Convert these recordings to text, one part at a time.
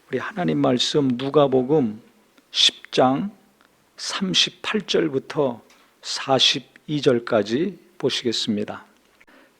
우리 하나님 말씀 누가복음 10장 38절부터 42절까지 보시겠습니다.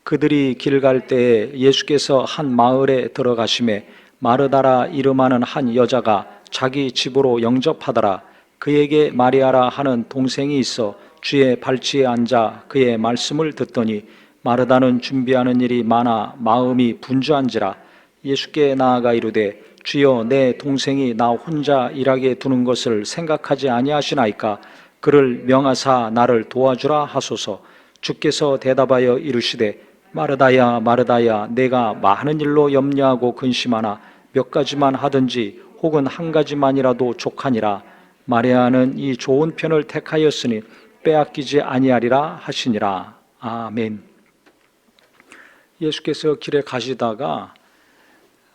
그들이 길 갈 때에 예수께서 한 마을에 들어가심에 마르다라 이름하는 한 여자가 자기 집으로 영접하더라. 그에게 마리아라 하는 동생이 있어 주의 발치에 앉아 그의 말씀을 듣더니 마르다는 준비하는 일이 많아 마음이 분주한지라. 예수께 나아가 이르되 주여, 내 동생이 나 혼자 일하게 두는 것을 생각하지 아니하시나이까? 그를 명하사 나를 도와주라 하소서. 주께서 대답하여 이르시되 마르다야 마르다야, 내가 많은 일로 염려하고 근심하나 몇 가지만 하든지 혹은 한 가지만이라도 족하니라. 마리아는 이 좋은 편을 택하였으니 빼앗기지 아니하리라 하시니라. 아멘. 예수께서 길에 가시다가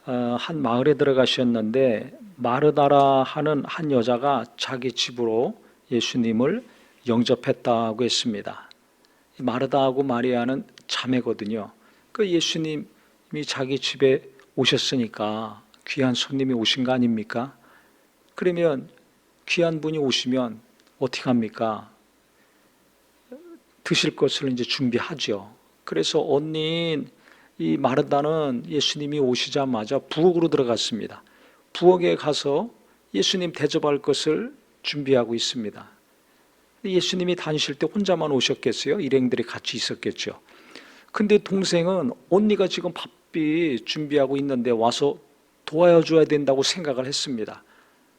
한 마을에 들어가셨는데 마르다라 하는 한 여자가 자기 집으로 예수님을 영접했다고 했습니다. 마르다하고 마리아는 자매거든요. 그 예수님이 자기 집에 오셨으니까 귀한 손님이 오신 거 아닙니까? 그러면 귀한 분이 오시면 어떻게 합니까? 드실 것을 이제 준비하죠. 그래서 언니, 이 마르다는 예수님이 오시자마자 부엌으로 들어갔습니다. 부엌에 가서 예수님 대접할 것을 준비하고 있습니다. 예수님이 다니실 때 혼자만 오셨겠어요? 일행들이 같이 있었겠죠. 근데 동생은 언니가 지금 바삐 준비하고 있는데 와서 도와줘야 된다고 생각을 했습니다.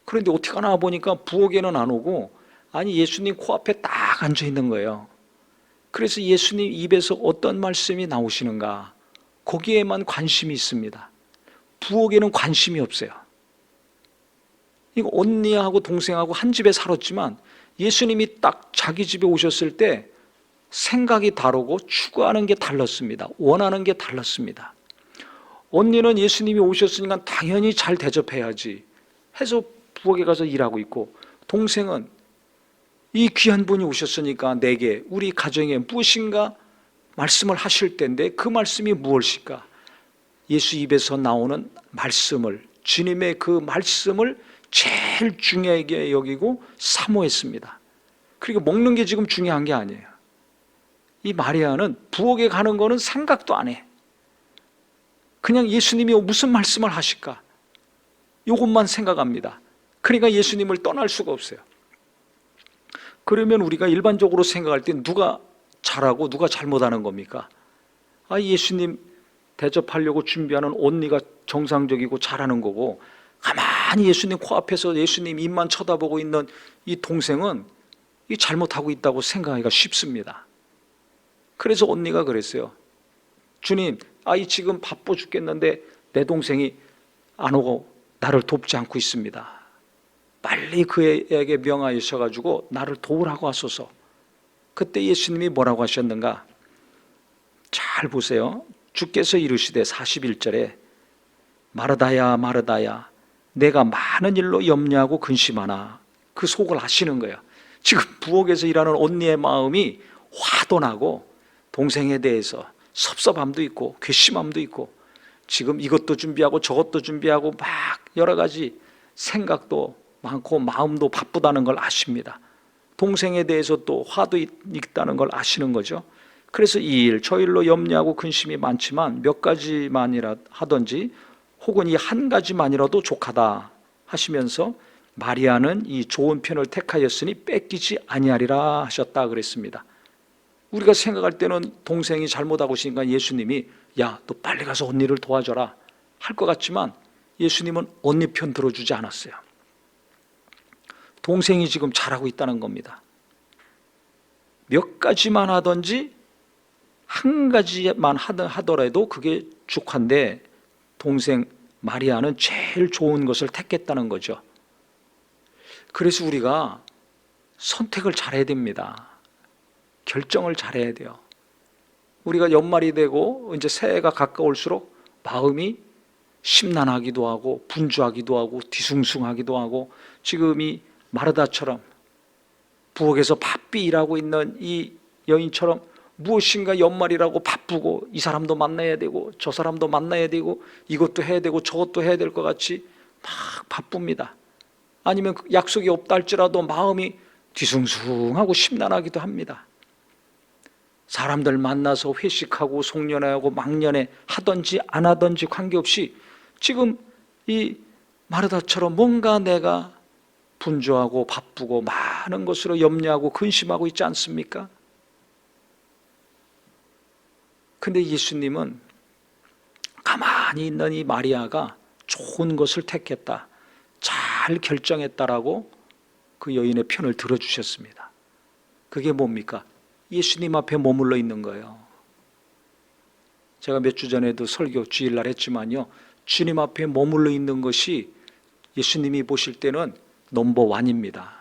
그런데 어떻게 하나 보니까 부엌에는 안 오고, 아니 예수님 코앞에 딱 앉아 있는 거예요. 그래서 예수님 입에서 어떤 말씀이 나오시는가, 거기에만 관심이 있습니다. 부엌에는 관심이 없어요. 이거 언니하고 동생하고 한 집에 살았지만 예수님이 딱 자기 집에 오셨을 때 생각이 다르고 추구하는 게 달랐습니다. 원하는 게 달랐습니다. 언니는 예수님이 오셨으니까 당연히 잘 대접해야지 해서 부엌에 가서 일하고 있고, 동생은 이 귀한 분이 오셨으니까 내게, 우리 가정에 무엇인가 말씀을 하실 텐데 그 말씀이 무엇일까? 예수 입에서 나오는 말씀을, 주님의 그 말씀을 제일 중요하게 여기고 사모했습니다. 그리고 먹는 게 지금 중요한 게 아니에요. 이 마리아는 부엌에 가는 거는 생각도 안 해. 그냥 예수님이 무슨 말씀을 하실까? 이것만 생각합니다. 그러니까 예수님을 떠날 수가 없어요. 그러면 우리가 일반적으로 생각할 때 누가 잘하고 누가 잘못하는 겁니까? 예수님 대접하려고 준비하는 언니가 정상적이고 잘하는 거고, 가만히 예수님 코앞에서 예수님 입만 쳐다보고 있는 이 동생은 이 잘못하고 있다고 생각하기가 쉽습니다. 그래서 언니가 그랬어요. 주님, 지금 바빠 죽겠는데 내 동생이 안 오고 나를 돕지 않고 있습니다. 빨리 그에게 명하셔가지고 나를 도우라고 하소서. 그때 예수님이 뭐라고 하셨는가? 잘 보세요. 주께서 이르시되 41절에 마르다야 마르다야, 내가 많은 일로 염려하고 근심하나. 그 속을 아시는 거예요. 지금 부엌에서 일하는 언니의 마음이 화도 나고 동생에 대해서 섭섭함도 있고 괘씸함도 있고, 지금 이것도 준비하고 저것도 준비하고 막 여러 가지 생각도 많고 마음도 바쁘다는 걸 아십니다. 동생에 대해서 또 화도 있다는 걸 아시는 거죠. 그래서 이 일 저 일로 염려하고 근심이 많지만 몇 가지만이라 하든지 혹은 이 한 가지만이라도 족하다 하시면서 마리아는 이 좋은 편을 택하였으니 뺏기지 아니하리라 하셨다 그랬습니다. 우리가 생각할 때는 동생이 잘못하고 있으니까 예수님이 야, 너 빨리 가서 언니를 도와줘라 할 것 같지만 예수님은 언니 편 들어주지 않았어요. 동생이 지금 잘하고 있다는 겁니다. 몇 가지만 하든지 한 가지만 하더라도 그게 족한데 동생 마리아는 제일 좋은 것을 택했다는 거죠. 그래서 우리가 선택을 잘해야 됩니다. 결정을 잘해야 돼요. 우리가 연말이 되고 이제 새해가 가까울수록 마음이 심란하기도 하고 분주하기도 하고 뒤숭숭하기도 하고, 지금 이 마르다처럼 부엌에서 바삐 일하고 있는 이 여인처럼 무엇인가 연말이라고 바쁘고 이 사람도 만나야 되고 저 사람도 만나야 되고 이것도 해야 되고 저것도 해야 될 것 같이 막 바쁩니다. 아니면 약속이 없다 할지라도 마음이 뒤숭숭하고 심란하기도 합니다. 사람들 만나서 회식하고 송년회하고 막년회 하든지 안 하든지 관계없이 지금 이 마르다처럼 뭔가 내가 분주하고 바쁘고 많은 것으로 염려하고 근심하고 있지 않습니까? 근데 예수님은 가만히 있는 이 마리아가 좋은 것을 택했다, 잘 결정했다라고 그 여인의 편을 들어주셨습니다. 그게 뭡니까? 예수님 앞에 머물러 있는 거예요. 제가 몇 주 전에도 설교 주일날 했지만요, 주님 앞에 머물러 있는 것이 예수님이 보실 때는 넘버원입니다.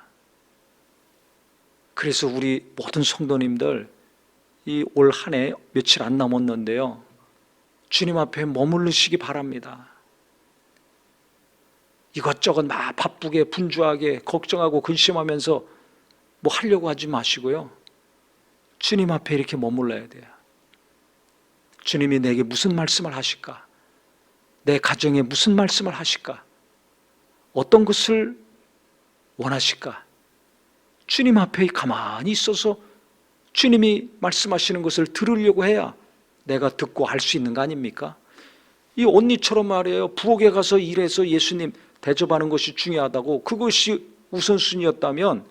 그래서 우리 모든 성도님들 이 올 한 해 며칠 안 남았는데요, 주님 앞에 머무르시기 바랍니다. 이것저것 막 바쁘게 분주하게 걱정하고 근심하면서 뭐 하려고 하지 마시고요, 주님 앞에 이렇게 머물러야 돼요. 주님이 내게 무슨 말씀을 하실까? 내 가정에 무슨 말씀을 하실까? 어떤 것을 원하실까? 주님 앞에 가만히 있어서 주님이 말씀하시는 것을 들으려고 해야 내가 듣고 알 수 있는 거 아닙니까? 이 언니처럼 말이에요, 부엌에 가서 일해서 예수님 대접하는 것이 중요하다고, 그것이 우선순위였다면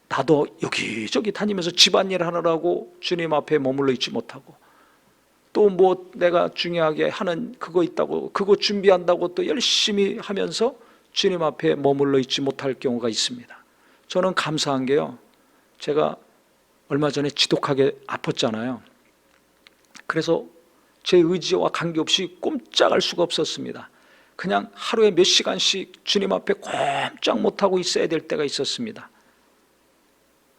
나도 여기저기 다니면서 집안일 하느라고 주님 앞에 머물러 있지 못하고, 또 뭐 내가 중요하게 하는 그거 있다고 그거 준비한다고 또 열심히 하면서 주님 앞에 머물러 있지 못할 경우가 있습니다. 저는 감사한 게요, 제가 얼마 전에 지독하게 아팠잖아요. 그래서 제 의지와 관계없이 꼼짝할 수가 없었습니다. 그냥 하루에 몇 시간씩 주님 앞에 꼼짝 못하고 있어야 될 때가 있었습니다.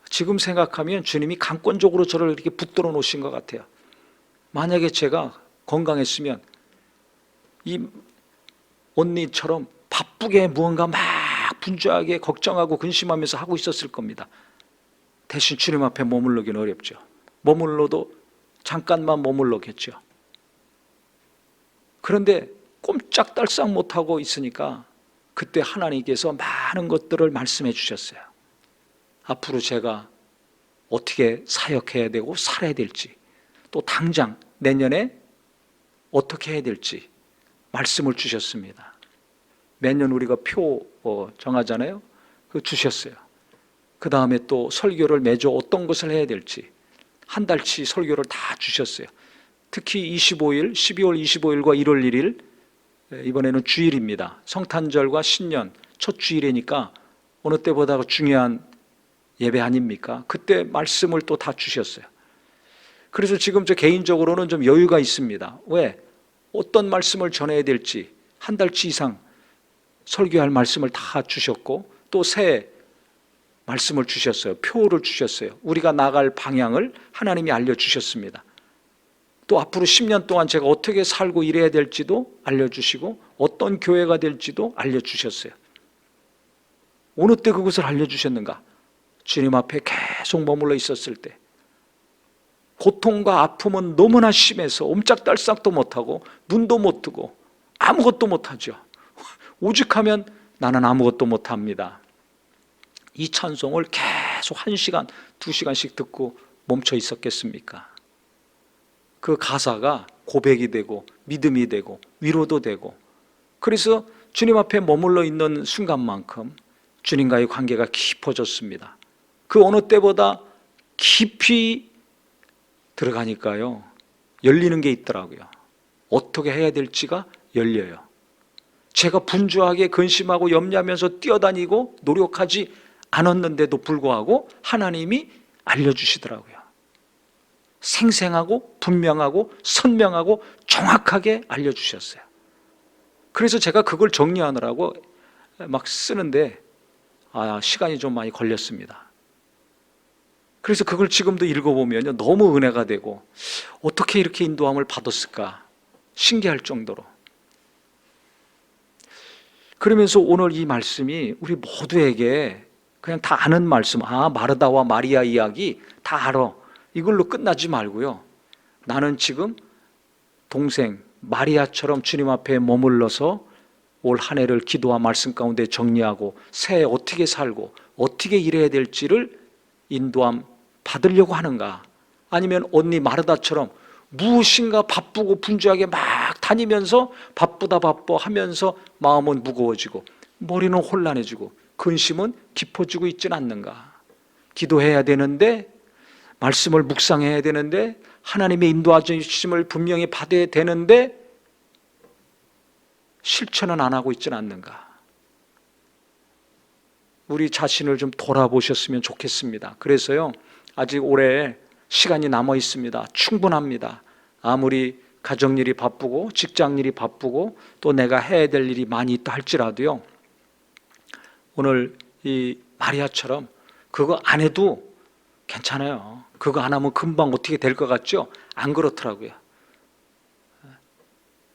지금 생각하면 주님이 강권적으로 저를 이렇게 붙들어 놓으신 것 같아요. 만약에 제가 건강했으면 이 언니처럼 바쁘게 무언가 막 분주하게 걱정하고 근심하면서 하고 있었을 겁니다. 대신 주님 앞에 머물러기는 어렵죠. 머물러도 잠깐만 머물러겠죠. 그런데 꼼짝달싹 못하고 있으니까 그때 하나님께서 많은 것들을 말씀해 주셨어요. 앞으로 제가 어떻게 사역해야 되고 살아야 될지, 또 당장 내년에 어떻게 해야 될지 말씀을 주셨습니다. 매년 우리가 표 정하잖아요. 그거 주셨어요. 그 다음에 또 설교를 매주 어떤 것을 해야 될지 한 달치 설교를 다 주셨어요. 특히 25일, 12월 25일과 1월 1일 이번에는 주일입니다. 성탄절과 신년 첫 주일이니까 어느 때보다 중요한 예배 아닙니까? 그때 말씀을 또 다 주셨어요. 그래서 지금 저 개인적으로는 좀 여유가 있습니다. 왜? 어떤 말씀을 전해야 될지 한 달치 이상 설교할 말씀을 다 주셨고, 또 새해 말씀을 주셨어요. 표를 주셨어요. 우리가 나갈 방향을 하나님이 알려주셨습니다. 또 앞으로 10년 동안 제가 어떻게 살고 일해야 될지도 알려주시고, 어떤 교회가 될지도 알려주셨어요. 어느 때 그것을 알려주셨는가? 주님 앞에 계속 머물러 있었을 때, 고통과 아픔은 너무나 심해서 옴짝달싹도 못하고 눈도 못 뜨고 아무것도 못하죠. 오직하면 나는 아무것도 못합니다. 이 찬송을 계속 1시간, 2시간씩 듣고 멈춰 있었겠습니까? 그 가사가 고백이 되고 믿음이 되고 위로도 되고, 그래서 주님 앞에 머물러 있는 순간만큼 주님과의 관계가 깊어졌습니다. 그 어느 때보다 깊이 들어가니까요, 열리는 게 있더라고요. 어떻게 해야 될지가 열려요. 제가 분주하게 근심하고 염려하면서 뛰어다니고 노력하지 않았는데도 불구하고 하나님이 알려주시더라고요. 생생하고 분명하고 선명하고 정확하게 알려주셨어요. 그래서 제가 그걸 정리하느라고 막 쓰는데 시간이 좀 많이 걸렸습니다. 그래서 그걸 지금도 읽어보면 너무 은혜가 되고, 어떻게 이렇게 인도함을 받았을까 신기할 정도로. 그러면서 오늘 이 말씀이 우리 모두에게 그냥 다 아는 말씀, 마르다와 마리아 이야기 다 알아, 이걸로 끝나지 말고요, 나는 지금 동생 마리아처럼 주님 앞에 머물러서 올 한 해를 기도와 말씀 가운데 정리하고 새해 어떻게 살고 어떻게 일해야 될지를 인도함 받으려고 하는가? 아니면 언니 마르다처럼 무엇인가 바쁘고 분주하게 막 다니면서 바쁘다 바빠 하면서 마음은 무거워지고 머리는 혼란해지고 근심은 깊어지고 있지는 않는가? 기도해야 되는데, 말씀을 묵상해야 되는데, 하나님의 인도하심을 분명히 받아야 되는데 실천은 안 하고 있지는 않는가? 우리 자신을 좀 돌아보셨으면 좋겠습니다. 그래서요, 아직 올해 시간이 남아 있습니다. 충분합니다. 아무리 가정일이 바쁘고 직장일이 바쁘고 또 내가 해야 될 일이 많이 있다 할지라도요, 오늘 이 마리아처럼 그거 안 해도 괜찮아요. 그거 안 하면 금방 어떻게 될 것 같죠? 안 그렇더라고요.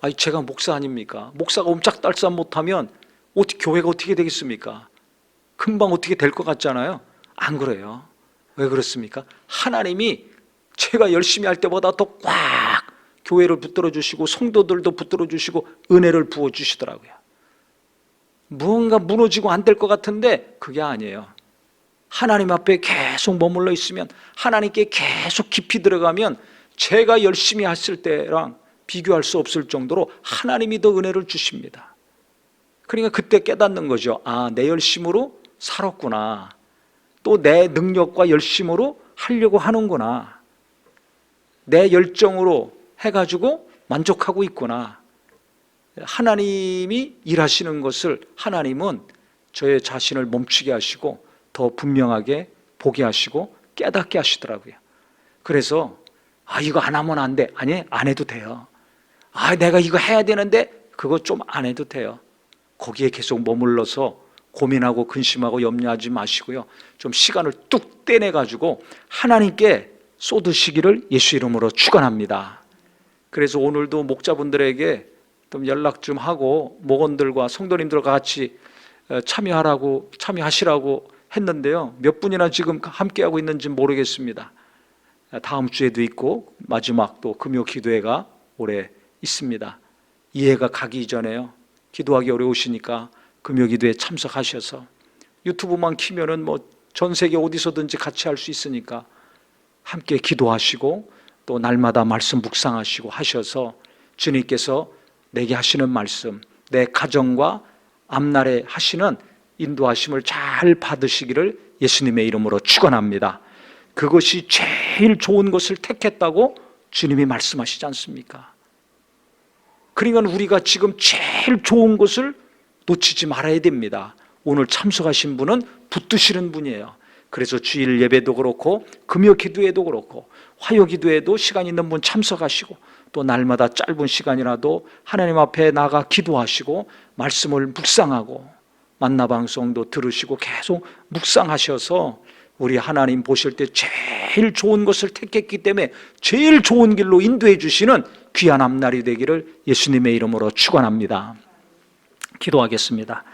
아니, 제가 목사 아닙니까? 목사가 옴짝달싹 못하면 어떻게, 교회가 어떻게 되겠습니까? 금방 어떻게 될 것 같잖아요. 안 그래요. 왜 그렇습니까? 하나님이 제가 열심히 할 때보다 더 꽉 교회를 붙들어 주시고 성도들도 붙들어 주시고 은혜를 부어 주시더라고요. 무언가 무너지고 안 될 것 같은데 그게 아니에요. 하나님 앞에 계속 머물러 있으면, 하나님께 계속 깊이 들어가면 제가 열심히 했을 때랑 비교할 수 없을 정도로 하나님이 더 은혜를 주십니다. 그러니까 그때 깨닫는 거죠. 아, 내 열심으로 살았구나. 또 내 능력과 열심으로 하려고 하는구나. 내 열정으로 해가지고 만족하고 있구나. 하나님이 일하시는 것을 하나님은 저의 자신을 멈추게 하시고 더 분명하게 보게 하시고 깨닫게 하시더라고요. 그래서 이거 안 하면 안 돼. 아니, 안 해도 돼요. 내가 이거 해야 되는데 그거 좀 안 해도 돼요. 거기에 계속 머물러서 고민하고 근심하고 염려하지 마시고요, 좀 시간을 뚝 떼내가지고 하나님께 쏟으시기를 예수 이름으로 축원합니다. 그래서 오늘도 목자분들에게 좀 연락 좀 하고 목원들과 성도님들과 같이 참여하시라고 했는데요, 몇 분이나 지금 함께하고 있는지 모르겠습니다. 다음 주에도 있고 마지막 또 금요 기도회가 올해 있습니다. 이해가 가기 전에요, 기도하기 어려우시니까 금요 기도에 참석하셔서 유튜브만 키면은 전 세계 어디서든지 같이 할 수 있으니까 함께 기도하시고 또 날마다 말씀 묵상하시고 하셔서 주님께서 내게 하시는 말씀, 내 가정과 앞날에 하시는 인도하심을 잘 받으시기를 예수님의 이름으로 축원합니다. 그것이 제일 좋은 것을 택했다고 주님이 말씀하시지 않습니까? 그러니까 우리가 지금 제일 좋은 것을 놓치지 말아야 됩니다. 오늘 참석하신 분은 붙드시는 분이에요. 그래서 주일 예배도 그렇고 금요 기도회도 그렇고 화요 기도회도 시간 있는 분 참석하시고 또 날마다 짧은 시간이라도 하나님 앞에 나가 기도하시고 말씀을 묵상하고 만나방송도 들으시고 계속 묵상하셔서 우리 하나님 보실 때 제일 좋은 것을 택했기 때문에 제일 좋은 길로 인도해 주시는 귀한 앞날이 되기를 예수님의 이름으로 축원합니다. 기도하겠습니다.